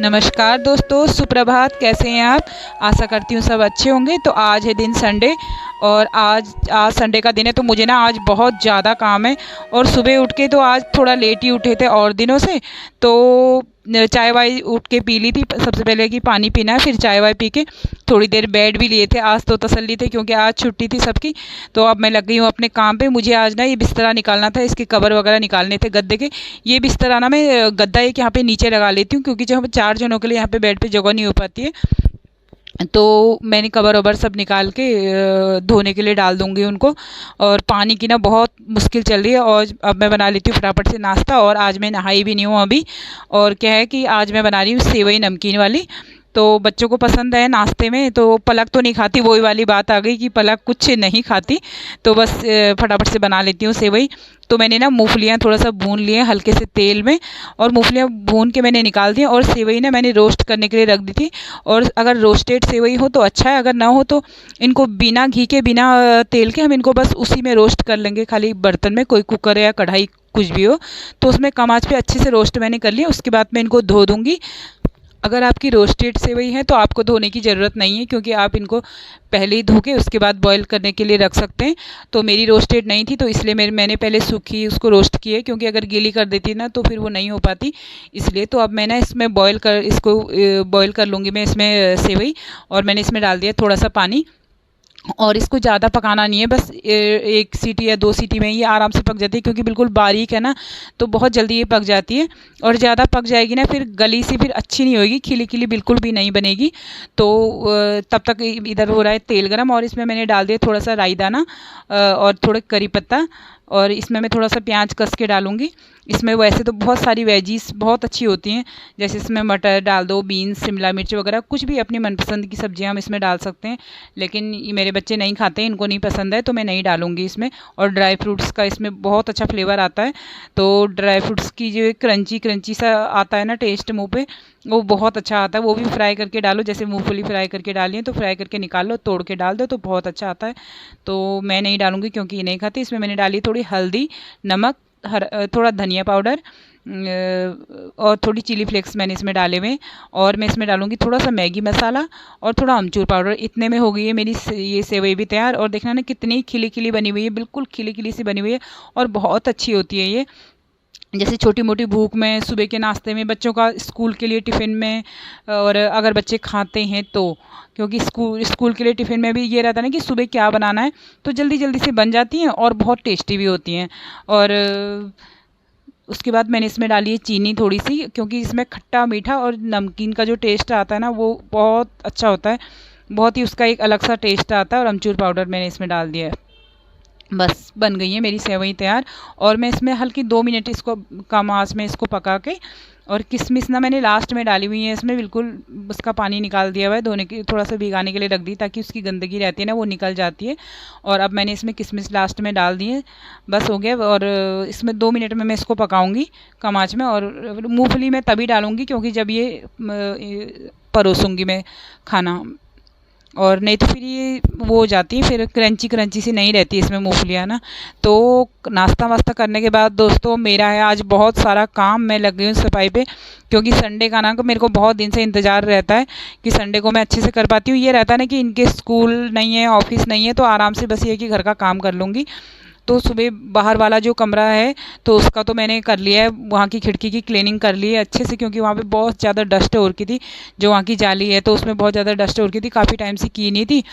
नमस्कार दोस्तों, सुप्रभात। कैसे हैं आप? आशा करती हूँ सब अच्छे होंगे। तो आज है दिन संडे और आज आज संडे का दिन है, तो मुझे ना आज बहुत ज़्यादा काम है। और सुबह उठ के तो आज थोड़ा लेट ही उठे थे और दिनों से, तो चाय वाय उठ के पी ली थी। सबसे पहले कि पानी पीना है, फिर चाय वाय पी के थोड़ी देर बैठ भी लिए थे। आज तो तसल्ली थी क्योंकि आज छुट्टी थी सबकी। तो अब मैं लग गई हूँ अपने काम पे। मुझे आज ना ये बिस्तरा निकालना था, इसके कवर वगैरह निकालने थे गद्दे के। ये बिस्तरा ना मैं गद्दा एक यहाँ पे नीचे लगा लेती हूँ, क्योंकि जो हम 4 जनों के लिए यहाँ पे बेड पे जगह नहीं हो पाती है। तो मैंने कवर वबर सब निकाल के धोने के लिए डाल दूंगी उनको। और पानी की ना बहुत मुश्किल चल रही है। और अब मैं बना लेती हूँ फटाफट से नाश्ता। और आज मैं नहाई भी नहीं हूँ अभी। और क्या है कि आज मैं बना रही हूँ सेवई नमकीन वाली। तो बच्चों को पसंद है नाश्ते में। तो पलक तो नहीं खाती, वही वाली बात आ गई कि पलक कुछ नहीं खाती। तो बस फटाफट से बना लेती हूँ सेवई। तो मैंने ना मूंगफलियाँ थोड़ा सा भून लिए हल्के से तेल में, और मूंगफलियाँ भून के मैंने निकाल दी। और सेवई ना मैंने रोस्ट करने के लिए रख दी थी। और अगर रोस्टेड सेवई हो तो अच्छा है, अगर ना हो तो इनको बिना घी के बिना तेल के हम इनको बस उसी में रोस्ट कर लेंगे, खाली बर्तन में, कोई कुकर या कढ़ाई कुछ भी हो। तो उसमें कम आंच पे अच्छे से रोस्ट मैंने कर लिया। उसके बाद मैं इनको धो दूँगी। अगर आपकी रोस्टेड सेवई है तो आपको धोने की ज़रूरत नहीं है, क्योंकि आप इनको पहले ही धो के उसके बाद बॉईल करने के लिए रख सकते हैं। तो मेरी रोस्टेड नहीं थी, तो इसलिए मैंने पहले सूखी उसको रोस्ट की है, क्योंकि अगर गीली कर देती ना तो फिर वो नहीं हो पाती। इसलिए तो अब मैं ना इसमें इसको बॉईल कर लूँगी मैं इसमें सेवई। और मैंने इसमें डाल दिया थोड़ा सा पानी। और इसको ज़्यादा पकाना नहीं है, बस 1 सीटी या 2 सीटी में ये आराम से पक जाती है, क्योंकि बिल्कुल बारीक है ना, तो बहुत जल्दी ये पक जाती है। और ज़्यादा पक जाएगी ना फिर गली सी फिर अच्छी नहीं होगी, खिली खिली बिल्कुल भी नहीं बनेगी। तो तब तक इधर हो रहा है तेल गरम। और इसमें मैंने डाल दिया थोड़ा सा राई दाना और थोड़े करी पत्ता। और इसमें मैं थोड़ा सा प्याज कस के डालूँगी। इसमें वैसे तो बहुत सारी वेजीज बहुत अच्छी होती हैं, जैसे इसमें मटर डाल दो, बीन्स, शिमला मिर्च वगैरह, कुछ भी अपनी मनपसंद की सब्जियां हम इसमें डाल सकते हैं। लेकिन ये मेरे बच्चे नहीं खाते हैं, इनको नहीं पसंद है, तो मैं नहीं डालूँगी इसमें। और ड्राई फ्रूट्स का इसमें बहुत अच्छा फ्लेवर आता है। तो ड्राई फ्रूट्स की जो क्रंची क्रंची सा आता है ना टेस्ट मुँह पे, वो बहुत अच्छा आता है। वो भी फ्राई करके डालो, जैसे मूँगफली फ्राई करके डाली है तो फ्राई करके निकाल लो, तोड़ के डाल दो तो बहुत अच्छा आता है। तो मैं नहीं डालूँगी क्योंकि ये नहीं खाती। इसमें मैंने डाली थोड़ी हल्दी, नमक, थोड़ा धनिया पाउडर और थोड़ी चिली फ्लेक्स मैंने इसमें डाले हुए। और मैं इसमें डालूंगी थोड़ा सा मैगी मसाला और थोड़ा अमचूर पाउडर। इतने में हो गई है मेरी ये सेवई भी तैयार। और देखना ना कितनी खिली खिली बनी हुई है, बिल्कुल खिली खिली सी बनी हुई है। और बहुत अच्छी होती है ये, जैसे छोटी मोटी भूख में, सुबह के नाश्ते में, बच्चों का स्कूल के लिए टिफ़िन में, और अगर बच्चे खाते हैं तो, क्योंकि स्कूल के लिए टिफ़िन में भी ये रहता है ना कि सुबह क्या बनाना है, तो जल्दी जल्दी से बन जाती हैं और बहुत टेस्टी भी होती हैं। और उसके बाद मैंने इसमें डाली है चीनी थोड़ी सी, क्योंकि इसमें खट्टा मीठा और नमकीन का जो टेस्ट आता है ना वो बहुत अच्छा होता है। बहुत ही उसका एक अलग सा टेस्ट आता है। और अमचूर पाउडर मैंने इसमें डाल दिया है। बस बन गई है मेरी सेवई तैयार। और मैं इसमें हल्की 2 मिनट इसको कम आंच में इसको पका के, और किशमिश ना मैंने लास्ट में डाली हुई है इसमें, बिल्कुल उसका पानी निकाल दिया हुआ है, धोने के थोड़ा सा भिगाने के लिए रख दी ताकि उसकी गंदगी रहती है ना वो निकल जाती है। और अब मैंने इसमें किशमिश लास्ट में डाल दी है। बस हो गया। और इसमें 2 मिनट में मैं इसको पकाऊंगी कम आंच में। और मूंगफली मैं तभी डालूंगी क्योंकि जब ये परोसूंगी मैं खाना, और नहीं तो फिर ये वो हो जाती है, फिर क्रंची क्रंची सी नहीं रहती इसमें मूंगफलियाँ ना। तो नाश्ता वास्ता करने के बाद दोस्तों मेरा है आज बहुत सारा काम। मैं लग गई हूँ सफाई पे, क्योंकि संडे का ना मेरे को बहुत दिन से इंतज़ार रहता है कि संडे को मैं अच्छे से कर पाती हूँ। ये रहता है ना कि इनके स्कूल नहीं है, ऑफिस नहीं है, तो आराम से बस ये कि घर का काम कर लूँगी। तो सुबह बाहर वाला जो कमरा है तो उसका तो मैंने कर लिया है, वहाँ की खिड़की की क्लीनिंग कर ली है अच्छे से, क्योंकि वहाँ पे बहुत ज़्यादा डस्ट हो रखी थी। जो वहाँ की जाली है तो उसमें बहुत ज़्यादा डस्ट हो रखी थी, काफ़ी टाइम से की नहीं थी,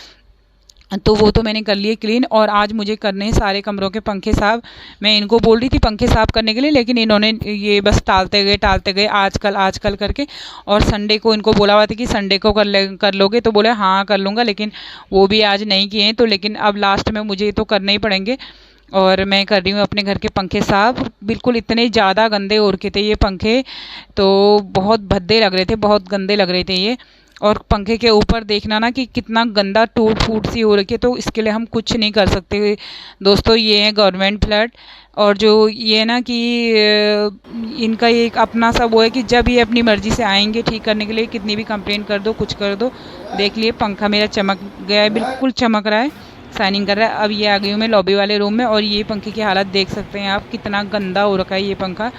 तो वो तो मैंने कर लिए क्लीन। और आज मुझे करने हैं सारे कमरों के पंखे साफ। मैं इनको बोल रही थी पंखे साफ़ करने के लिए, लेकिन इन्होंने ये बस टालते गए आजकल आजकल करके। और संडे को इनको बोला हुआ था कि संडे को कर लोगे, तो बोले हाँ कर लूँगा, लेकिन वो भी आज नहीं किए हैं। तो लेकिन अब लास्ट में मुझे तो करने ही पड़ेंगे। और मैं कर रही हूँ अपने घर के पंखे साफ। बिल्कुल इतने ज़्यादा गंदे हो रखे थे ये पंखे, तो बहुत भद्दे लग रहे थे, बहुत गंदे लग रहे थे ये। और पंखे के ऊपर देखना ना कि कितना गंदा टूट फूट सी हो रखी है, तो इसके लिए हम कुछ नहीं कर सकते दोस्तों। ये है गवर्नमेंट फ्लड। और जो ये ना कि इनका ये एक अपना सा वो है कि जब ये अपनी मर्ज़ी से आएंगे ठीक करने के लिए, कितनी भी कंप्लेन कर दो, कुछ कर दो। देख लिए पंखा मेरा चमक गया है, बिल्कुल चमक रहा है, शाइनिंग कर रहा है। अब ये आ गई हूँ मैं लॉबी वाले रूम में, और ये पंखे की हालत देख सकते हैं आप, कितना गंदा हो रखा है ये पंखा।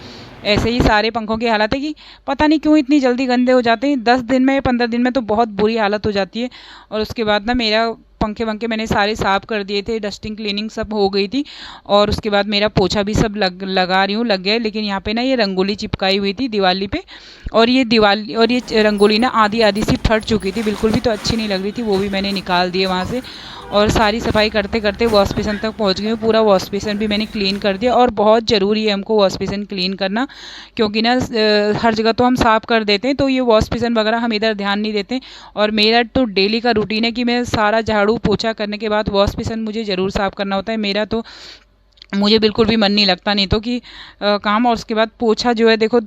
ऐसे ही सारे पंखों की हालत है कि पता नहीं क्यों इतनी जल्दी गंदे हो जाते हैं। 10 दिन में 15 दिन में तो बहुत बुरी हालत हो जाती है। और उसके बाद ना मेरा पंखे वंखे मैंने सारे साफ़ कर दिए थे, डस्टिंग क्लीनिंग सब हो गई थी। और उसके बाद मेरा पोछा भी सब लगा रही हूँ, लग गया। लेकिन यहाँ पे ना ये रंगोली चिपकाई हुई थी दिवाली पे, और ये रंगोली ना आधी आधी सी फट चुकी थी, बिल्कुल भी तो अच्छी नहीं लग रही थी। वो भी मैंने निकाल दिए वहाँ से। और सारी सफाई करते करते वॉश बेसन तक पहुँच गई हूँ। पूरा वॉश बेसन भी मैंने क्लीन कर दिया। और बहुत ज़रूरी है हमको वॉश बेसन क्लीन करना, क्योंकि ना हर जगह तो हम साफ़ कर देते हैं, तो ये वॉश बेसन वगैरह हम इधर ध्यान नहीं देते। और मेरा तो डेली का रूटीन है कि मैं सारा झाड़ू पोछा करने के बाद वॉश बेसन मुझे ज़रूर साफ़ करना होता है। मेरा तो मुझे बिल्कुल भी मन नहीं लगता नहीं तो कि काम। और उसके बाद पोछा जो है देखो,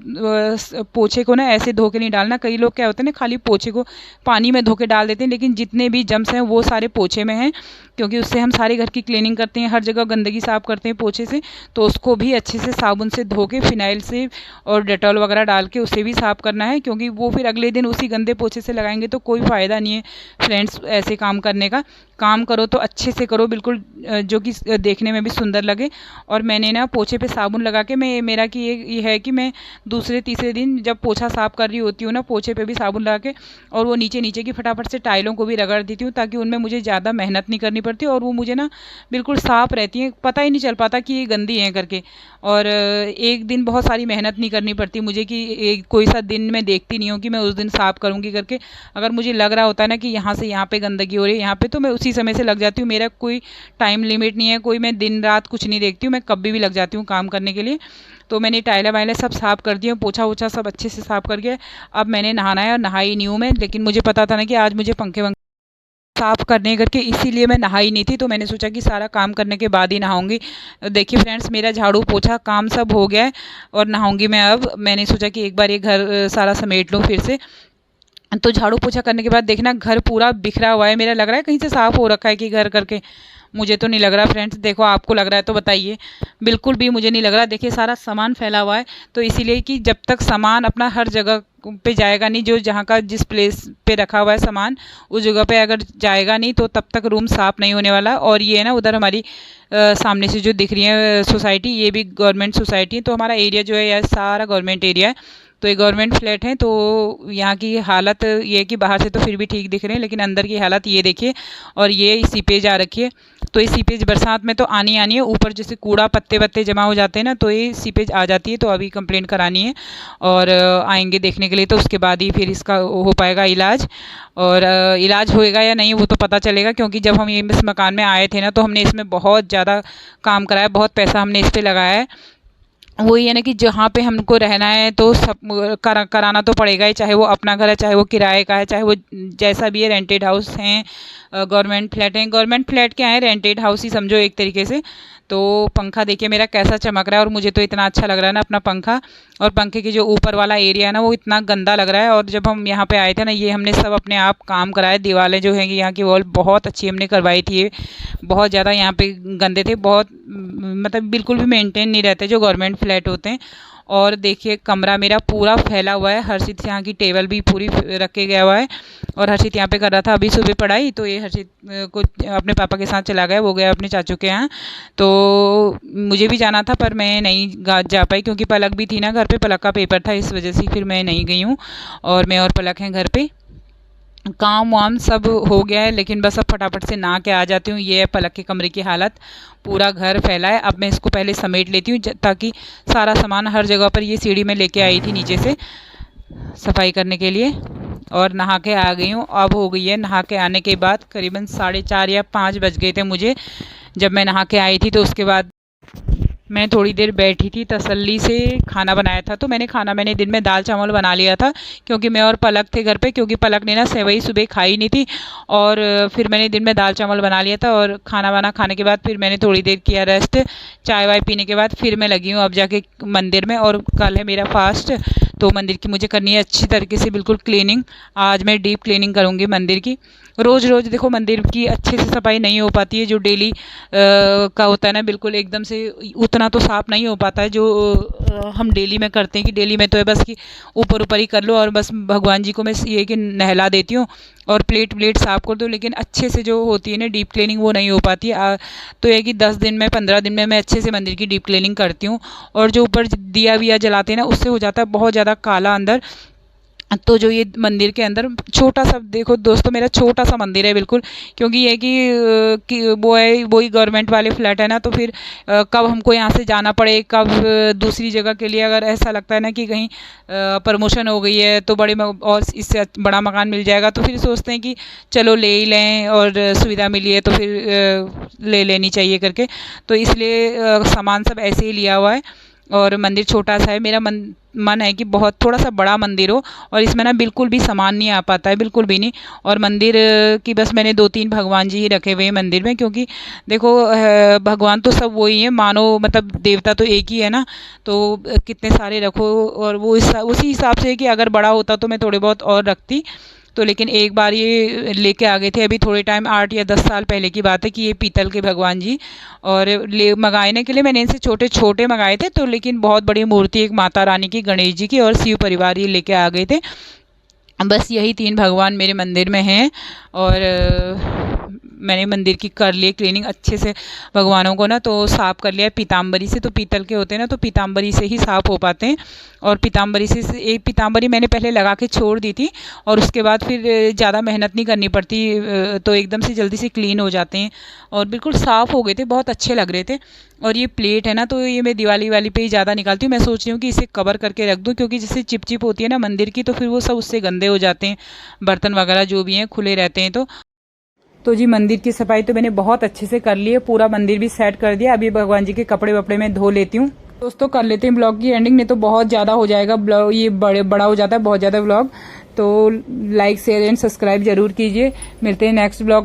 पोछे को ना ऐसे धो के नहीं डालना। कई लोग क्या होते हैं ना, खाली पोछे को पानी में धो के डाल देते हैं, लेकिन जितने भी जम्स हैं वो सारे पोछे में हैं, क्योंकि उससे हम सारे घर की क्लीनिंग करते हैं, हर जगह गंदगी साफ़ करते हैं पोछे से। तो उसको भी अच्छे से साबुन से धो के, फिनाइल से और डेटॉल वगैरह डाल के उसे भी साफ़ करना है, क्योंकि वो फिर अगले दिन उसी गंदे पोछे से लगाएंगे तो कोई फ़ायदा नहीं है फ्रेंड्स ऐसे काम करने का। काम करो तो अच्छे से करो, बिल्कुल जो कि देखने में भी सुंदर लगे। और मैंने ना पोछे पे साबुन लगा के, मेरा कि ये है कि मैं दूसरे तीसरे दिन जब पोछा साफ़ कर रही होती हूँ ना, पोछे पे भी साबुन लगा के, और वो नीचे नीचे की फटाफट से टाइलों को भी रगड़ देती हूँ, ताकि उनमें मुझे ज़्यादा मेहनत नहीं करनी पड़ती और वो मुझे ना बिल्कुल साफ़ रहती हैं, पता ही नहीं चल पाता कि ये गंदी हैं करके। और एक दिन बहुत सारी मेहनत नहीं करनी पड़ती मुझे कि कोई सा दिन मैं देखती नहीं हूँ कि मैं उस दिन साफ़ करूँगी करके। अगर मुझे लग रहा होता है ना कि यहाँ से यहाँ पे गंदगी हो रही है यहाँ पे, तो मैं उसी समय से लग जाती हूँ। मेरा कोई टाइम लिमिट नहीं है, कोई मैं दिन रात कुछ नहीं देखती हूँ, मैं कभी भी लग जाती हूँ काम करने के लिए। तो मैंने टाइलें वाइलें सब साफ़ कर दिए, पोछा वोछा सब अच्छे से साफ़ कर गया। अब मैंने नहाना है और नहाई नहीं हूँ मैं, लेकिन मुझे पता था ना कि आज मुझे पंखे वंखे साफ़ करने करके, इसीलिए मैं नहाई नहीं थी। तो मैंने सोचा कि सारा काम करने के बाद ही नहाऊंगी। देखिए फ्रेंड्स, मेरा झाड़ू पोछा काम सब हो गया है और नहाऊंगी मैं। अब मैंने सोचा कि एक बार ये घर सारा समेट लूँ फिर से। तो झाड़ू पोछा करने के बाद देखना घर पूरा बिखरा हुआ है, मेरा लग रहा है कहीं से साफ़ हो रखा है कि घर करके। मुझे तो नहीं लग रहा फ्रेंड्स, देखो आपको लग रहा है तो बताइए। बिल्कुल भी मुझे नहीं लग रहा। देखिए सारा सामान फैला हुआ है, तो इसीलिए कि जब तक सामान अपना हर जगह पे जाएगा नहीं, जो जहाँ का जिस प्लेस पे रखा हुआ है सामान, उस जगह पे अगर जाएगा नहीं तो तब तक रूम साफ़ नहीं होने वाला। और ये है ना, उधर हमारी सामने से जो दिख रही है सोसाइटी, ये भी गवर्नमेंट सोसाइटी है। तो हमारा एरिया जो है यह सारा गवर्नमेंट एरिया है, तो ये गवर्नमेंट फ्लैट है। तो यहाँ की हालत ये है कि बाहर से तो फिर भी ठीक दिख रहे हैं, लेकिन अंदर की हालत ये देखिए। और ये सीपेज आ रखी है, तो ये सीपेज बरसात में तो आनी है। ऊपर जैसे कूड़ा पत्ते वत्ते जमा हो जाते हैं ना, तो ये सीपेज आ जाती है। तो अभी कंप्लेंट करानी है और आएंगे देखने के लिए, तो उसके बाद ही फिर इसका हो पाएगा इलाज। और इलाज होएगा या नहीं वो तो पता चलेगा, क्योंकि जब हम ये इस मकान में आए थे ना, तो हमने इसमें बहुत ज़्यादा काम कराया, बहुत पैसा हमने इस पर लगाया है। वही है ना कि जहाँ पे हमको रहना है तो सब कराना तो पड़ेगा ही, चाहे वो अपना घर है, चाहे वो किराए का है, चाहे वो जैसा भी है। रेंटेड हाउस हैं, गवर्नमेंट फ्लैट हैं। गवर्नमेंट फ्लैट क्या है, रेंटेड हाउस ही समझो एक तरीके से। तो पंखा देखिए मेरा कैसा चमक रहा है, और मुझे तो इतना अच्छा लग रहा है ना अपना पंखा। और पंखे के जो ऊपर वाला एरिया है ना, वो इतना गंदा लग रहा है। और जब हम यहाँ पे आए थे ना, ये हमने सब अपने आप काम कराए। दीवारें जो हैं यहाँ की वॉल बहुत अच्छी हमने करवाई थी। ये बहुत ज़्यादा यहाँ पे गंदे थे, बहुत मतलब बिल्कुल भी मेंटेन नहीं रहते जो गवर्नमेंट फ्लैट होते हैं। और देखिए कमरा मेरा पूरा फैला हुआ है। हर्षित यहाँ की टेबल भी पूरी रख के गया हुआ है, और हर्षित यहाँ पे कर रहा था अभी सुबह पढ़ाई। तो ये हर्षित को अपने पापा के साथ चला गया, वो गया अपने चाचू के यहाँ। तो मुझे भी जाना था पर मैं नहीं जा पाई, क्योंकि पलक भी थी ना घर पे, पलक का पेपर था, इस वजह से फिर मैं नहीं गई हूँ। और मैं और पलक हैं घर पे। काम वाम सब हो गया है, लेकिन बस अब फटाफट से नहा के आ जाती हूँ। ये है पलक के कमरे की हालत, पूरा घर फैला है। अब मैं इसको पहले समेट लेती हूँ, ताकि सारा सामान हर जगह पर, ये सीढ़ी में लेके आई थी नीचे से सफाई करने के लिए। और नहा के आ गई हूँ। अब हो गई है नहा के आने के बाद करीबन 4:30 या 5 बज गए थे मुझे, जब मैं नहा के आई थी। तो उसके बाद मैं थोड़ी देर बैठी थी, तसल्ली से खाना बनाया था। तो मैंने दिन में दाल चावल बना लिया था, क्योंकि मैं और पलक थे घर पे, क्योंकि पलक ने ना सेवई सुबह खाई नहीं थी। और फिर मैंने दिन में दाल चावल बना लिया था। और खाना वाना खाने के बाद फिर मैंने थोड़ी देर किया रेस्ट। चाय वाय पीने के बाद फिर मैं लगी हूँ अब जाके मंदिर में। और कल है मेरा फास्ट, तो मंदिर की मुझे करनी है अच्छी तरीके से बिल्कुल क्लीनिंग। आज मैं डीप क्लीनिंग करूँगी मंदिर की। रोज़ रोज़ देखो मंदिर की अच्छे से सफाई नहीं हो पाती है, जो डेली का होता है ना, बिल्कुल एकदम से उतना तो साफ़ नहीं हो पाता है जो हम डेली में करते हैं। कि डेली में तो है बस कि ऊपर ऊपर ही कर लो, और बस भगवान जी को मैं ये कि नहला देती हूँ और प्लेट साफ़ कर दो, लेकिन अच्छे से जो होती है ना डीप क्लीनिंग वो नहीं हो पाती है। तो ये कि 10 दिन में 15 दिन में मैं अच्छे से मंदिर की डीप क्लीनिंग करती हूँ। और जो ऊपर दिया विया जलाते हैं ना, उससे हो जाता है बहुत ज़्यादा काला अंदर। तो जो ये मंदिर के अंदर छोटा सा, देखो दोस्तों मेरा छोटा सा मंदिर है बिल्कुल, क्योंकि ये कि वो है वही गवर्नमेंट वाले फ्लैट है ना, तो फिर कब हमको यहाँ से जाना पड़े, कब दूसरी जगह के लिए अगर ऐसा लगता है ना कि कहीं प्रमोशन हो गई है तो और इससे बड़ा मकान मिल जाएगा, तो फिर सोचते हैं कि चलो ले ही लें, और सुविधा मिली है तो फिर ले लेनी चाहिए करके। तो इसलिए सामान सब ऐसे ही लिया हुआ है। और मंदिर छोटा सा है। मेरा मन है कि बहुत थोड़ा सा बड़ा मंदिर हो, और इसमें ना बिल्कुल भी सामान नहीं आ पाता है, बिल्कुल भी नहीं। और मंदिर की बस मैंने 2-3 भगवान जी ही रखे हुए हैं मंदिर में, क्योंकि देखो भगवान तो सब वही हैं, मानो मतलब देवता तो एक ही है ना, तो कितने सारे रखो। और वो उसी हिसाब से कि अगर बड़ा होता तो मैं थोड़े बहुत और रखती। तो लेकिन एक बार ये लेके आ गए थे अभी थोड़े टाइम, 8 या 10 साल पहले की बात है, कि ये पीतल के भगवान जी। और मंगाने के लिए मैंने इनसे छोटे छोटे मंगाए थे, तो लेकिन बहुत बड़ी मूर्ति एक माता रानी की, गणेश जी की और शिव परिवार ये लेके आ गए थे। बस यही 3 भगवान मेरे मंदिर में हैं। और मैंने मंदिर की कर ली क्लीनिंग अच्छे से, भगवानों को ना तो साफ़ कर लिया पीताम्बरी से। तो पीतल के होते हैं ना, तो पीताम्बरी से ही साफ़ हो पाते हैं। और पीताम्बरी से एक पीताम्बरी मैंने पहले लगा के छोड़ दी थी, और उसके बाद फिर ज़्यादा मेहनत नहीं करनी पड़ती, तो एकदम से जल्दी से क्लीन हो जाते हैं और बिल्कुल साफ़ हो गए थे, बहुत अच्छे लग रहे थे। और ये प्लेट है ना, तो ये मैं दिवाली वाली पे ही ज़्यादा निकालती हूँ। मैं सोच रही हूँ कि इसे कवर करके रख दूँ, क्योंकि जिससे चिप होती है ना मंदिर की, तो फिर वो सब उससे गंदे हो जाते हैं, बर्तन वगैरह जो भी हैं खुले रहते हैं। तो जी मंदिर की सफाई तो मैंने बहुत अच्छे से कर ली है, पूरा मंदिर भी सेट कर दिया। अभी भगवान जी के कपड़े वपड़े मैं धो लेती हूँ। दोस्तों कर लेते हैं ब्लॉग की एंडिंग, नहीं तो बहुत ज़्यादा हो जाएगा ब्लॉग, ये बड़ा हो जाता है बहुत ज़्यादा ब्लॉग। तो लाइक शेयर एंड सब्सक्राइब जरूर कीजिए। मिलते हैं नेक्स्ट ब्लॉग।